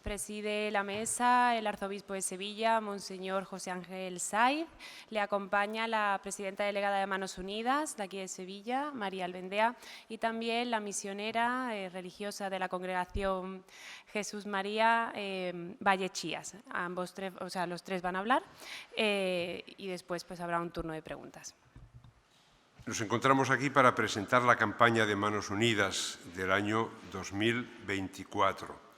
Preside la mesa el arzobispo de Sevilla, Monseñor José Ángel Saiz. Le acompaña la presidenta delegada de Manos Unidas, de aquí de Sevilla, María Albendea, y también la misionera religiosa de la Congregación Jesús María Vallechías. Los tres van a hablar y después pues, habrá un turno de preguntas. Nos encontramos aquí para presentar la campaña de Manos Unidas del año 2024.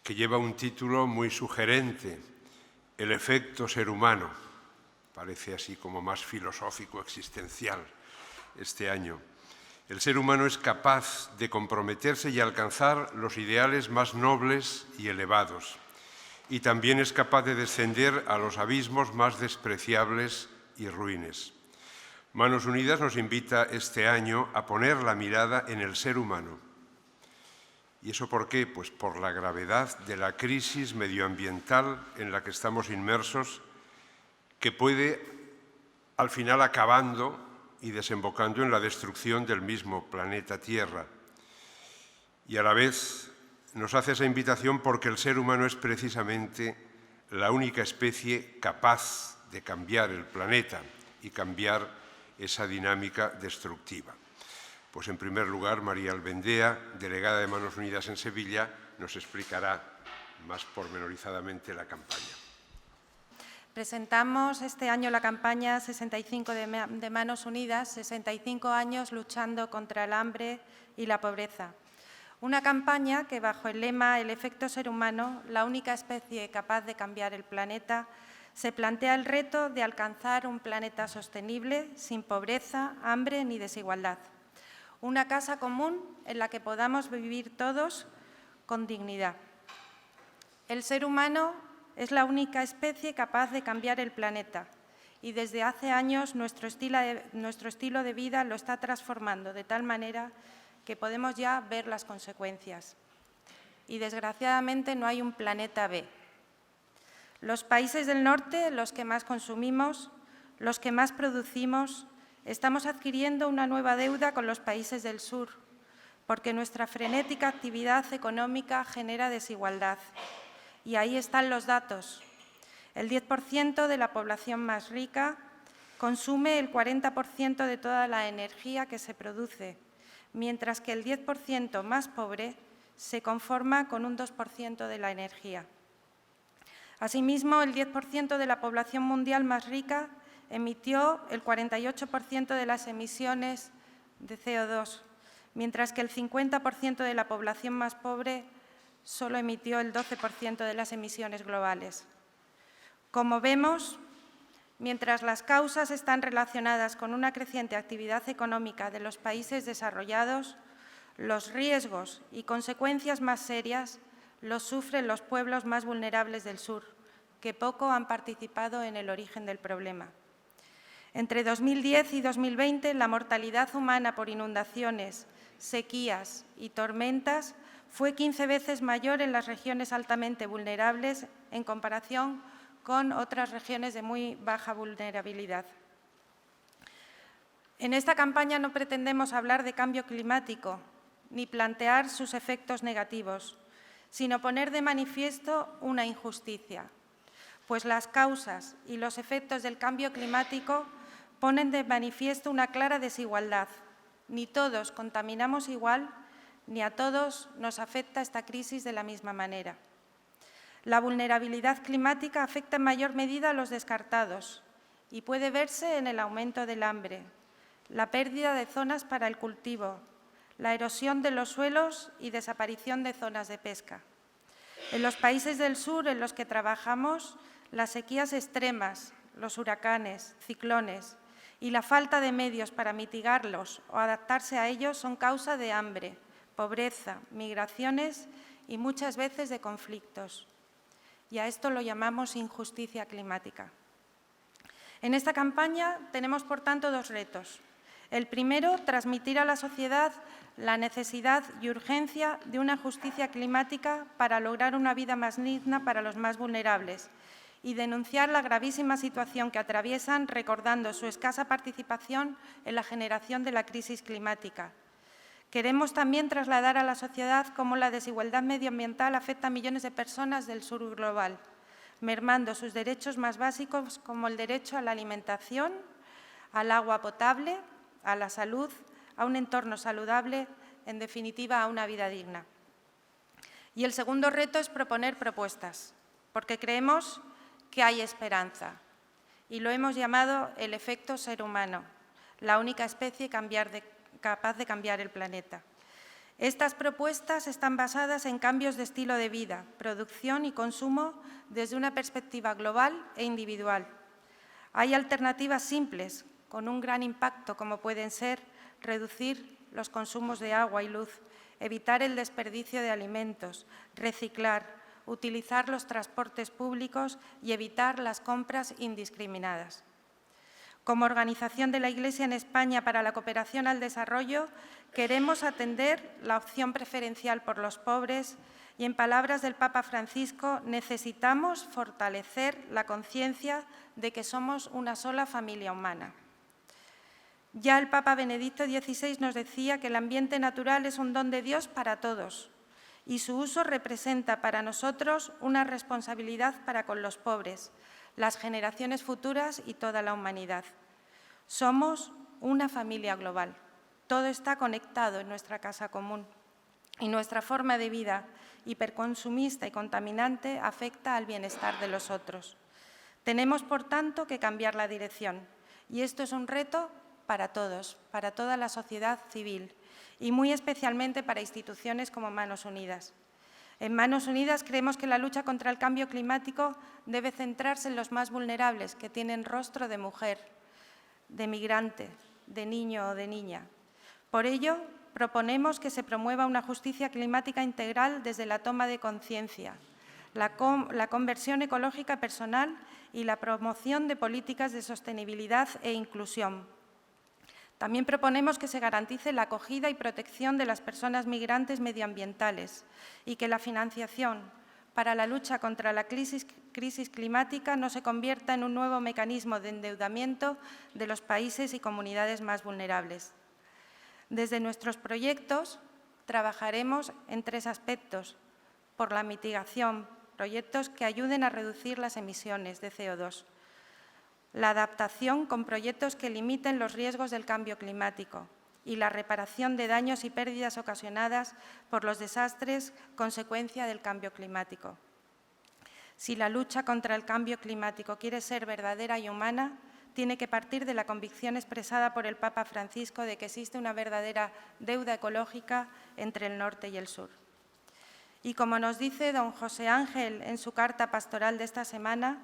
Que lleva un título muy sugerente, El efecto ser humano. Parece así como más filosófico, existencial este año. El ser humano es capaz de comprometerse y alcanzar los ideales más nobles y elevados. Y también es capaz de descender a los abismos más despreciables y ruines. Manos Unidas nos invita este año a poner la mirada en el ser humano. ¿Y eso por qué? Pues por la gravedad de la crisis medioambiental en la que estamos inmersos, que puede al final acabando y desembocando en la destrucción del mismo planeta Tierra. Y a la vez nos hace esa invitación porque el ser humano es precisamente la única especie capaz de cambiar el planeta y cambiar esa dinámica destructiva. Pues en primer lugar, María Albendea, delegada de Manos Unidas en Sevilla, nos explicará más pormenorizadamente la campaña. Presentamos este año la campaña 65 de Manos Unidas, 65 años luchando contra el hambre y la pobreza. Una campaña que bajo el lema «El efecto ser humano, la única especie capaz de cambiar el planeta», se plantea el reto de alcanzar un planeta sostenible, sin pobreza, hambre ni desigualdad. Una casa común en la que podamos vivir todos con dignidad. El ser humano es la única especie capaz de cambiar el planeta y desde hace años nuestro estilo de vida lo está transformando de tal manera que podemos ya ver las consecuencias. Y desgraciadamente no hay un planeta B. Los países del norte, los que más consumimos, los que más producimos, estamos adquiriendo una nueva deuda con los países del sur, porque nuestra frenética actividad económica genera desigualdad. Y ahí están los datos. El 10% de la población más rica consume el 40% de toda la energía que se produce, mientras que el 10% más pobre se conforma con un 2% de la energía. Asimismo, el 10% de la población mundial más rica emitió el 48% de las emisiones de CO2, mientras que el 50% de la población más pobre solo emitió el 12% de las emisiones globales. Como vemos, mientras las causas están relacionadas con una creciente actividad económica de los países desarrollados, los riesgos y consecuencias más serias los sufren los pueblos más vulnerables del sur, que poco han participado en el origen del problema. Entre 2010 y 2020, la mortalidad humana por inundaciones, sequías y tormentas fue 15 veces mayor en las regiones altamente vulnerables en comparación con otras regiones de muy baja vulnerabilidad. En esta campaña no pretendemos hablar de cambio climático ni plantear sus efectos negativos, sino poner de manifiesto una injusticia, pues las causas y los efectos del cambio climático ponen de manifiesto una clara desigualdad. Ni todos contaminamos igual, ni a todos nos afecta esta crisis de la misma manera. La vulnerabilidad climática afecta en mayor medida a los descartados y puede verse en el aumento del hambre, la pérdida de zonas para el cultivo, la erosión de los suelos y desaparición de zonas de pesca. En los países del sur en los que trabajamos, las sequías extremas, los huracanes, ciclones y la falta de medios para mitigarlos o adaptarse a ellos son causa de hambre, pobreza, migraciones y muchas veces de conflictos. Y a esto lo llamamos injusticia climática. En esta campaña tenemos, por tanto, dos retos. El primero, transmitir a la sociedad la necesidad y urgencia de una justicia climática para lograr una vida más digna para los más vulnerables y denunciar la gravísima situación que atraviesan, recordando su escasa participación en la generación de la crisis climática, Queremos también trasladar a la sociedad cómo la desigualdad medioambiental afecta a millones de personas del sur global, mermando sus derechos más básicos como el derecho a la alimentación, al agua potable, a la salud, a un entorno saludable, en definitiva, a una vida digna. Y el segundo reto es proponer propuestas, porque creemos que hay esperanza y lo hemos llamado el efecto ser humano, la única especie capaz de cambiar el planeta. Estas propuestas están basadas en cambios de estilo de vida, producción y consumo desde una perspectiva global e individual. Hay alternativas simples, con un gran impacto, como pueden ser reducir los consumos de agua y luz, evitar el desperdicio de alimentos, reciclar, utilizar los transportes públicos y evitar las compras indiscriminadas. Como organización de la Iglesia en España para la cooperación al desarrollo, queremos atender la opción preferencial por los pobres y, en palabras del Papa Francisco, necesitamos fortalecer la conciencia de que somos una sola familia humana. Ya el Papa Benedicto XVI nos decía que el ambiente natural es un don de Dios para todos y su uso representa para nosotros una responsabilidad para con los pobres, las generaciones futuras y toda la humanidad. Somos una familia global. Todo está conectado en nuestra casa común y nuestra forma de vida hiperconsumista y contaminante afecta al bienestar de los otros. Tenemos, por tanto, que cambiar la dirección y esto es un reto para todos, para toda la sociedad civil y muy especialmente para instituciones como Manos Unidas. En Manos Unidas creemos que la lucha contra el cambio climático debe centrarse en los más vulnerables, que tienen rostro de mujer, de migrante, de niño o de niña. Por ello, proponemos que se promueva una justicia climática integral desde la toma de conciencia, la conversión ecológica personal y la promoción de políticas de sostenibilidad e inclusión. También proponemos que se garantice la acogida y protección de las personas migrantes medioambientales y que la financiación para la lucha contra la crisis climática no se convierta en un nuevo mecanismo de endeudamiento de los países y comunidades más vulnerables. Desde nuestros proyectos trabajaremos en 3 aspectos: por la mitigación, proyectos que ayuden a reducir las emisiones de CO2, la adaptación con proyectos que limiten los riesgos del cambio climático y la reparación de daños y pérdidas ocasionadas por los desastres consecuencia del cambio climático. Si la lucha contra el cambio climático quiere ser verdadera y humana, tiene que partir de la convicción expresada por el Papa Francisco de que existe una verdadera deuda ecológica entre el norte y el sur. Y como nos dice don José Ángel en su carta pastoral de esta semana,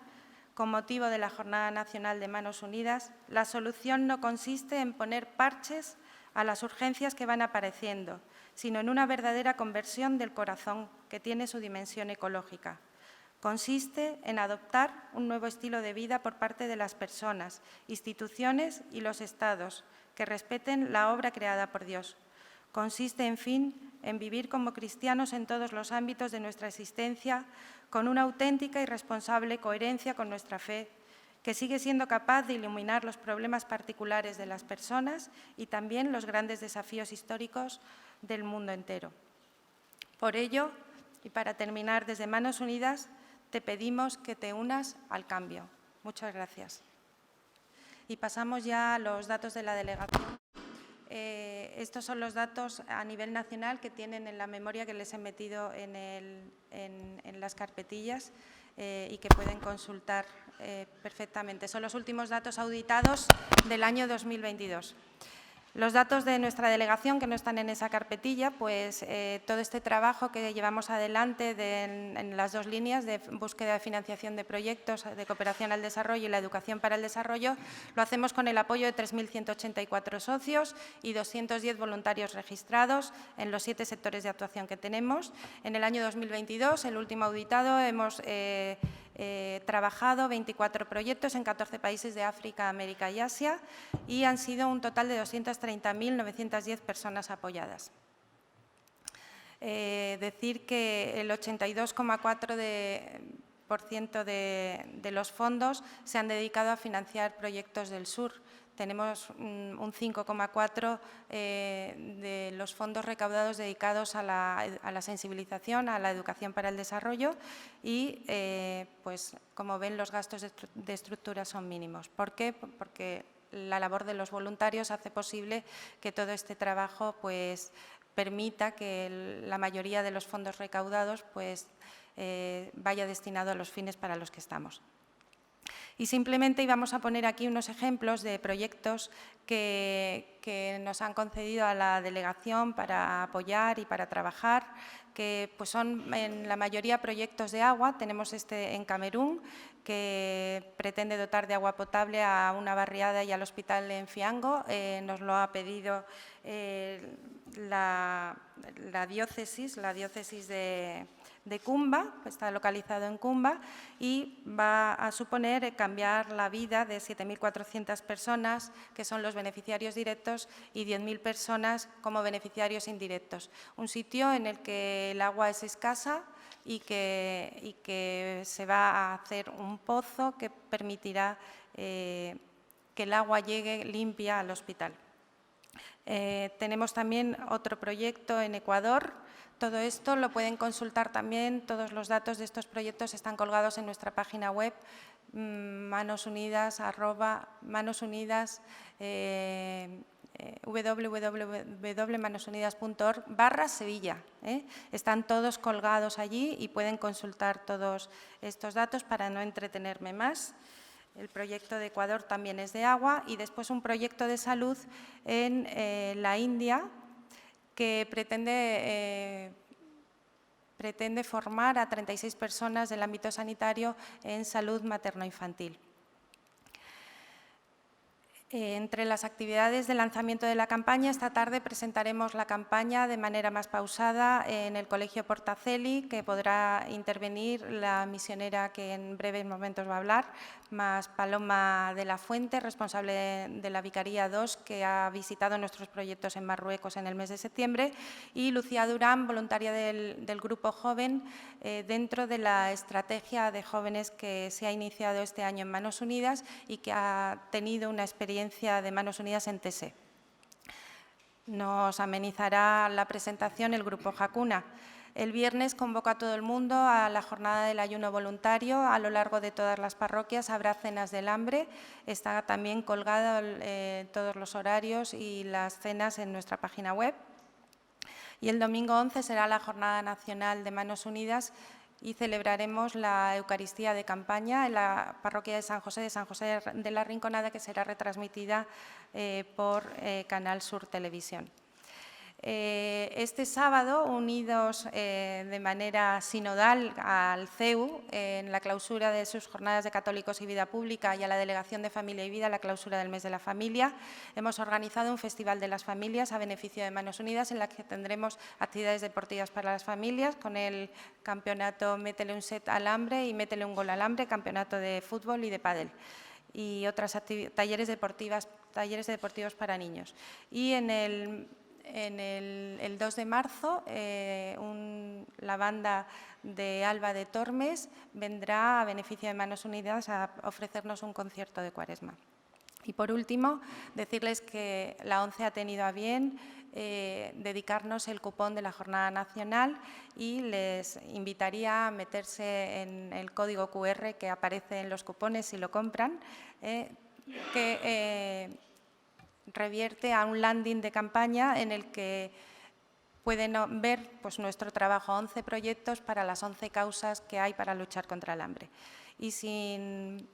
con motivo de la Jornada Nacional de Manos Unidas, la solución no consiste en poner parches a las urgencias que van apareciendo, sino en una verdadera conversión del corazón que tiene su dimensión ecológica. Consiste en adoptar un nuevo estilo de vida por parte de las personas, instituciones y los Estados que respeten la obra creada por Dios. Consiste, en fin, en vivir como cristianos en todos los ámbitos de nuestra existencia, con una auténtica y responsable coherencia con nuestra fe, que sigue siendo capaz de iluminar los problemas particulares de las personas y también los grandes desafíos históricos del mundo entero. Por ello, y para terminar, desde Manos Unidas, te pedimos que te unas al cambio. Muchas gracias. Y pasamos ya a los datos de la delegación. Estos son los datos a nivel nacional que tienen en la memoria que les he metido en las carpetillas y que pueden consultar perfectamente. Son los últimos datos auditados del año 2022. Los datos de nuestra delegación, que no están en esa carpetilla, pues todo este trabajo que llevamos adelante en las 2 líneas de búsqueda de financiación de proyectos de cooperación al desarrollo y la educación para el desarrollo, lo hacemos con el apoyo de 3.184 socios y 210 voluntarios registrados en los 7 sectores de actuación que tenemos. En el año 2022, el último auditado, hemos trabajado 24 proyectos en 14 países de África, América y Asia y han sido un total de 230.910 personas apoyadas. Decir que el 82,4% de los fondos se han dedicado a financiar proyectos del sur, tenemos un 5,4 de los fondos recaudados dedicados a la sensibilización, a la educación para el desarrollo y, pues, como ven, los gastos de estructura son mínimos. ¿Por qué? Porque la labor de los voluntarios hace posible que todo este trabajo, pues, permita que la mayoría de los fondos recaudados, pues, vaya destinado a los fines para los que estamos. Y simplemente íbamos a poner aquí unos ejemplos de proyectos que nos han concedido a la delegación para apoyar y para trabajar, que pues son en la mayoría proyectos de agua. Tenemos este en Camerún, que pretende dotar de agua potable a una barriada y al hospital en Fiango. Nos lo ha pedido la diócesis de Kumba, está localizado en Kumba, y va a suponer cambiar la vida de 7.400 personas, que son los beneficiarios directos, y 10.000 personas como beneficiarios indirectos. Un sitio en el que el agua es escasa y que se va a hacer un pozo que permitirá que el agua llegue limpia al hospital. Tenemos también otro proyecto en Ecuador. Todo esto lo pueden consultar también, todos los datos de estos proyectos están colgados en nuestra página web, www.manosunidas.org/Sevilla. Están todos colgados allí y pueden consultar todos estos datos para no entretenerme más. El proyecto de Ecuador también es de agua y después un proyecto de salud en la India que pretende formar a 36 personas del ámbito sanitario en salud materno-infantil. Entre las actividades de lanzamiento de la campaña, esta tarde presentaremos la campaña de manera más pausada en el Colegio Portaceli, que podrá intervenir la misionera que en breves momentos va a hablar, más Paloma de la Fuente, responsable de la Vicaría 2, que ha visitado nuestros proyectos en Marruecos en el mes de septiembre, y Lucía Durán, voluntaria del Grupo Joven, dentro de la estrategia de jóvenes que se ha iniciado este año en Manos Unidas y que ha tenido una experiencia de Manos Unidas en TSE. Nos amenizará la presentación el Grupo Jacuna. El viernes convoca a todo el mundo a la jornada del ayuno voluntario. A lo largo de todas las parroquias habrá cenas del hambre. Está también colgado todos los horarios y las cenas en nuestra página web. Y el domingo 11 será la Jornada Nacional de Manos Unidas y celebraremos la Eucaristía de campaña en la parroquia de San José de la Rinconada, que será retransmitida por Canal Sur Televisión. Este sábado, unidos de manera sinodal al CEU, en la clausura de sus jornadas de Católicos y Vida Pública, y a la Delegación de Familia y Vida, la clausura del mes de la familia, hemos organizado un Festival de las Familias a beneficio de Manos Unidas, en la que tendremos actividades deportivas para las familias, con el campeonato Métele un set al hambre y Métele un gol al hambre, campeonato de fútbol y de pádel, y otras talleres deportivos para niños. Y en el 2 de marzo, la banda de Alba de Tormes vendrá a beneficio de Manos Unidas a ofrecernos un concierto de Cuaresma. Y por último, decirles que la ONCE ha tenido a bien dedicarnos el cupón de la Jornada Nacional y les invitaría a meterse en el código QR que aparece en los cupones si lo compran, revierte a un landing de campaña en el que pueden ver pues, nuestro trabajo, 11 proyectos para las 11 causas que hay para luchar contra el hambre. Y sin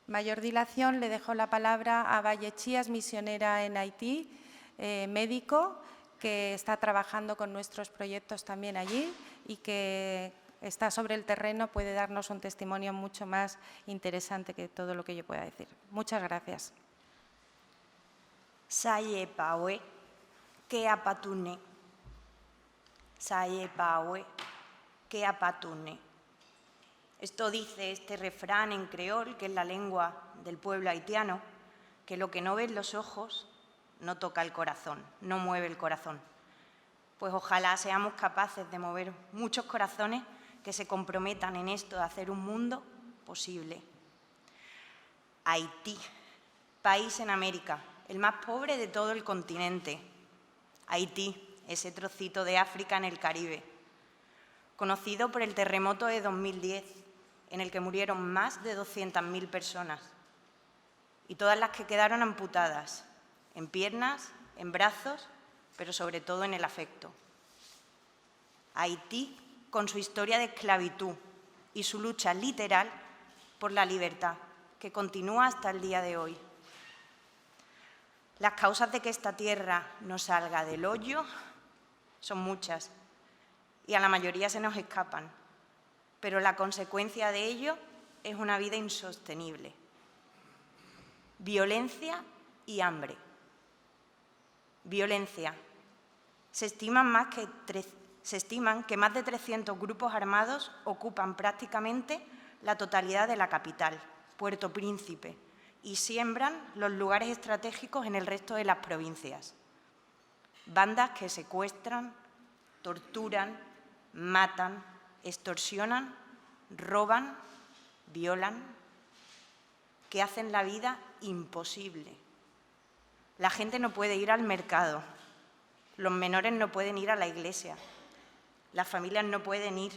mayor dilación le dejo la palabra a Valle Chías, misionera en Haití, médico, que está trabajando con nuestros proyectos también allí y que está sobre el terreno, puede darnos un testimonio mucho más interesante que todo lo que yo pueda decir. Muchas gracias. Saye pawe, que apatune. Saye pawe, que apatune. Esto dice este refrán en creol, que es la lengua del pueblo haitiano, que lo que no ven los ojos no toca el corazón, no mueve el corazón. Pues ojalá seamos capaces de mover muchos corazones que se comprometan en esto de hacer un mundo posible. Haití, país en América, el más pobre de todo el continente, Haití, ese trocito de África en el Caribe, conocido por el terremoto de 2010, en el que murieron más de 200.000 personas, y todas las que quedaron amputadas, en piernas, en brazos, pero sobre todo en el afecto. Haití, con su historia de esclavitud y su lucha literal por la libertad, que continúa hasta el día de hoy. Las causas de que esta tierra no salga del hoyo son muchas y a la mayoría se nos escapan, pero la consecuencia de ello es una vida insostenible. Violencia y hambre. Violencia. Se estiman que más de 300 grupos armados ocupan prácticamente la totalidad de la capital, Puerto Príncipe, y siembran los lugares estratégicos en el resto de las provincias. Bandas que secuestran, torturan, matan, extorsionan, roban, violan, que hacen la vida imposible. La gente no puede ir al mercado, los menores no pueden ir a la iglesia, las familias no pueden ir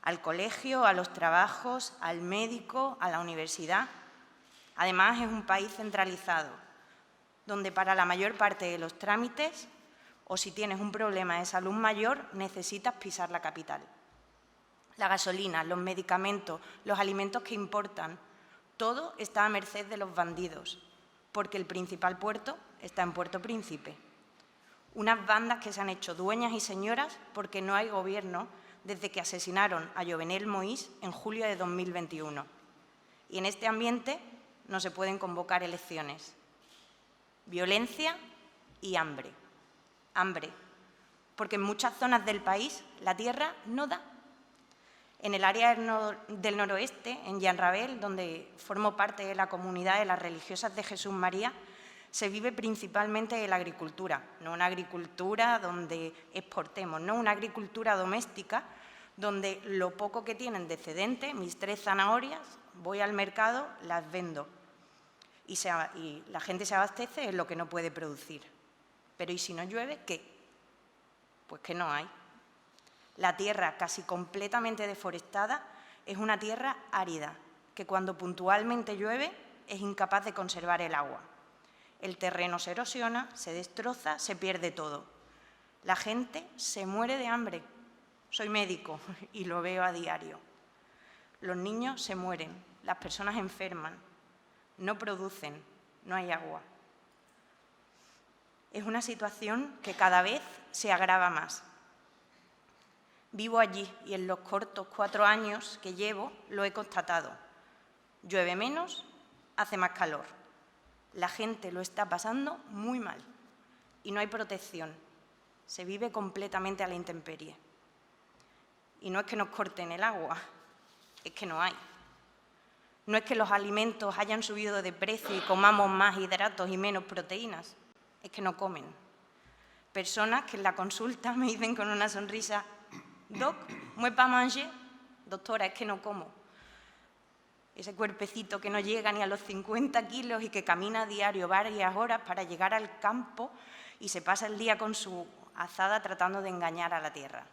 al colegio, a los trabajos, al médico, a la universidad. Además, es un país centralizado, donde para la mayor parte de los trámites, o si tienes un problema de salud mayor, necesitas pisar la capital. La gasolina, los medicamentos, los alimentos que importan, todo está a merced de los bandidos, porque el principal puerto está en Puerto Príncipe. Unas bandas que se han hecho dueñas y señoras porque no hay gobierno desde que asesinaron a Jovenel Moïse en julio de 2021. Y en este ambiente no se pueden convocar elecciones. Violencia y hambre. Hambre, porque en muchas zonas del país la tierra no da. En el área del noroeste, en Llanrabel, donde formo parte de la comunidad de las religiosas de Jesús María, se vive principalmente de la agricultura, no una agricultura donde exportemos, no una agricultura doméstica donde lo poco que tienen de excedente, mis 3 zanahorias, voy al mercado, las vendo y la gente se abastece en lo que no puede producir. Pero ¿y si no llueve, qué? Pues que no hay. La tierra casi completamente deforestada es una tierra árida, que cuando puntualmente llueve es incapaz de conservar el agua. El terreno se erosiona, se destroza, se pierde todo. La gente se muere de hambre. Soy médico y lo veo a diario. Los niños se mueren, las personas enferman, no producen, no hay agua. Es una situación que cada vez se agrava más. Vivo allí y en los cortos 4 años que llevo lo he constatado. Llueve menos, hace más calor. La gente lo está pasando muy mal y no hay protección. Se vive completamente a la intemperie. Y no es que nos corten el agua, es que no hay. No es que los alimentos hayan subido de precio y comamos más hidratos y menos proteínas, es que no comen. Personas que en la consulta me dicen con una sonrisa: «Doc, ¿moi pas manger?» Doctora, es que no como. Ese cuerpecito que no llega ni a los 50 kilos y que camina a diario varias horas para llegar al campo y se pasa el día con su azada tratando de engañar a la tierra.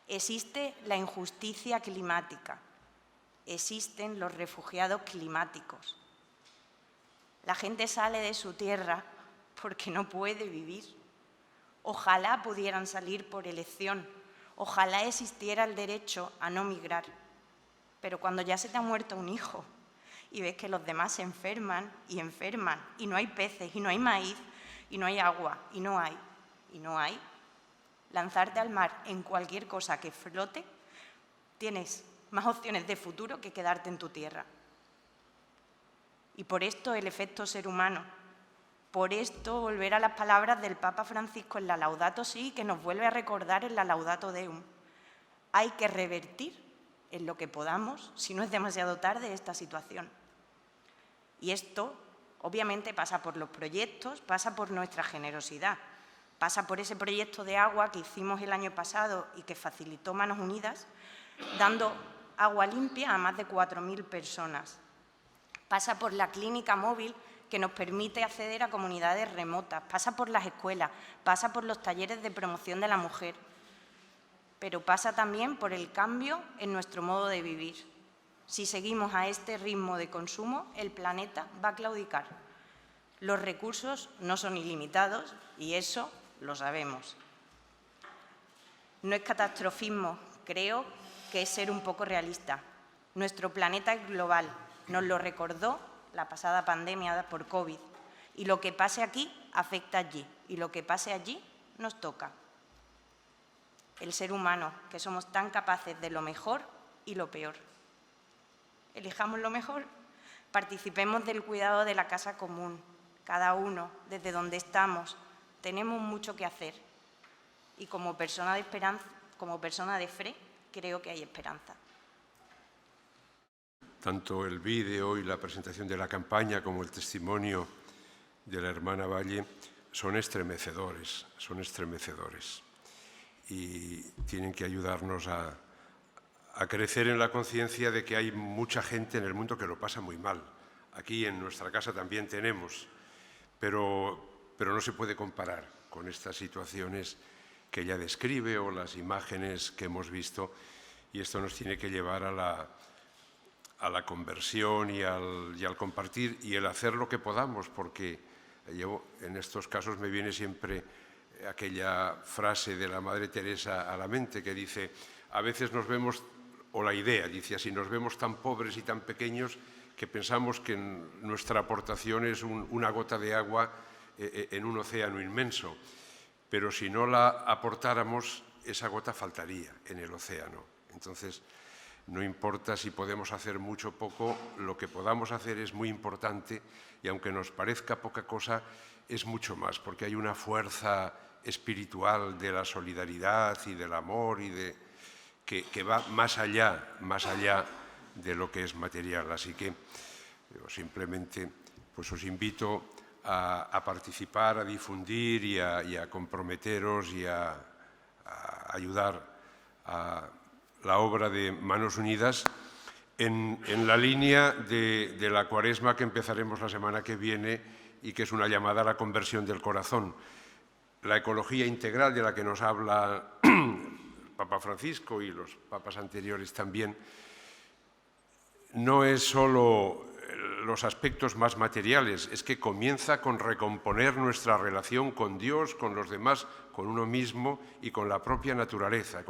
Existe la injusticia climática, existen los refugiados climáticos. La gente sale de su tierra porque no puede vivir. Ojalá pudieran salir por elección, ojalá existiera el derecho a no migrar. Pero cuando ya se te ha muerto un hijo y ves que los demás se enferman y no hay peces y no hay maíz y no hay agua y no hay, lanzarte al mar en cualquier cosa que flote, tienes más opciones de futuro que quedarte en tu tierra. Y por esto el efecto ser humano, por esto volver a las palabras del Papa Francisco en la Laudato Si, que nos vuelve a recordar en la Laudato Deum. Hay que revertir en lo que podamos, si no es demasiado tarde, esta situación. Y esto, obviamente, pasa por los proyectos, pasa por nuestra generosidad, pasa por ese proyecto de agua que hicimos el año pasado y que facilitó Manos Unidas, dando agua limpia a más de 4.000 personas. Pasa por la clínica móvil que nos permite acceder a comunidades remotas, pasa por las escuelas, pasa por los talleres de promoción de la mujer, pero pasa también por el cambio en nuestro modo de vivir. Si seguimos a este ritmo de consumo, el planeta va a claudicar. Los recursos no son ilimitados y eso lo sabemos. No es catastrofismo, creo que es ser un poco realista. Nuestro planeta es global, nos lo recordó la pasada pandemia por COVID, y lo que pase aquí afecta allí, y lo que pase allí nos toca. El ser humano, que somos tan capaces de lo mejor y lo peor. Elijamos lo mejor, participemos del cuidado de la casa común, cada uno desde donde estamos, tenemos mucho que hacer, y como persona de esperanza, como persona de fe, creo que hay esperanza. Tanto el vídeo y la presentación de la campaña como el testimonio de la hermana Valle son estremecedores y tienen que ayudarnos a crecer en la conciencia de que hay mucha gente en el mundo que lo pasa muy mal. Aquí en nuestra casa también tenemos, pero no se puede comparar con estas situaciones que ella describe o las imágenes que hemos visto, y esto nos tiene que llevar a la conversión y al compartir y el hacer lo que podamos, porque en estos casos me viene siempre aquella frase de la Madre Teresa a la mente que dice: a veces nos vemos, o la idea, dice así, nos vemos tan pobres y tan pequeños que pensamos que nuestra aportación es una gota de agua en un océano inmenso, pero si no la aportáramos, esa gota faltaría en el océano. Entonces, no importa si podemos hacer mucho o poco, lo que podamos hacer es muy importante, y aunque nos parezca poca cosa, es mucho más, porque hay una fuerza espiritual de la solidaridad y del amor y que va más allá de lo que es material. Así que simplemente pues os invito a participar, a difundir y a comprometeros y a ayudar a la obra de Manos Unidas en la línea de la Cuaresma que empezaremos la semana que viene y que es una llamada a la conversión del corazón. La ecología integral de la que nos habla el Papa Francisco y los papas anteriores también no es solo los aspectos más materiales, es que comienza con recomponer nuestra relación con Dios, con los demás, con uno mismo y con la propia naturaleza.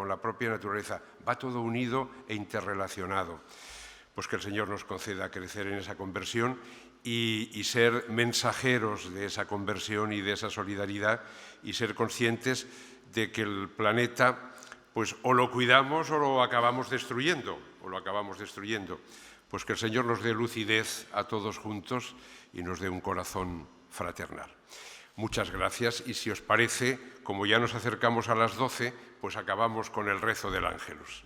Va todo unido e interrelacionado. Pues que el Señor nos conceda crecer en esa conversión y ser mensajeros de esa conversión y de esa solidaridad, y ser conscientes de que el planeta pues o lo cuidamos o lo acabamos destruyendo, Pues que el Señor nos dé lucidez a todos juntos y nos dé un corazón fraternal. Muchas gracias, y si os parece, como ya nos acercamos a las 12, pues acabamos con el rezo del Ángelus.